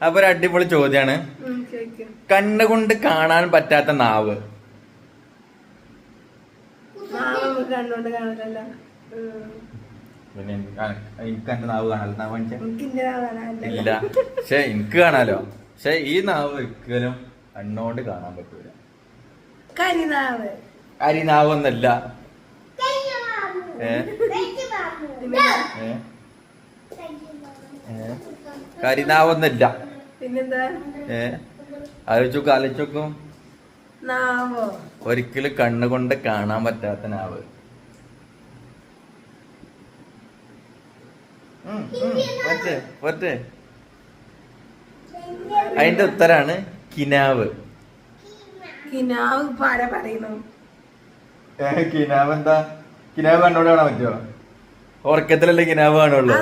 അപ്പൊ ഒരു അടിപൊളി ചോദ്യാണ്. കണ്ണുകൊണ്ട് കാണാൻ പറ്റാത്ത നാവ്. പിന്നെ എനിക്ക് എന്റെ നാവ് കാണാലോ. നാവ് ഇല്ല, പക്ഷെ എനിക്ക് കാണാലോ. പക്ഷെ ഈ നാവ് ഒരിക്കലും കണ്ണോണ്ട് കാണാൻ പറ്റൂല. കരിനാവൊന്നല്ല. കരിനാവൊന്നല്ല. ആലോചിച്ചോക്കും. ഒരിക്കലും കണ്ണുകൊണ്ട് കാണാൻ പറ്റാത്ത നാവ്. അതിന്റെ ഉത്തരാണ് കിനാവ്. കിനാവ് എന്താ? കിനാവ് കണ്ണോട് കാണാൻ പറ്റുമോ? ഉറക്കത്തിലല്ലേ കിനാവ് കാണുള്ളൂ.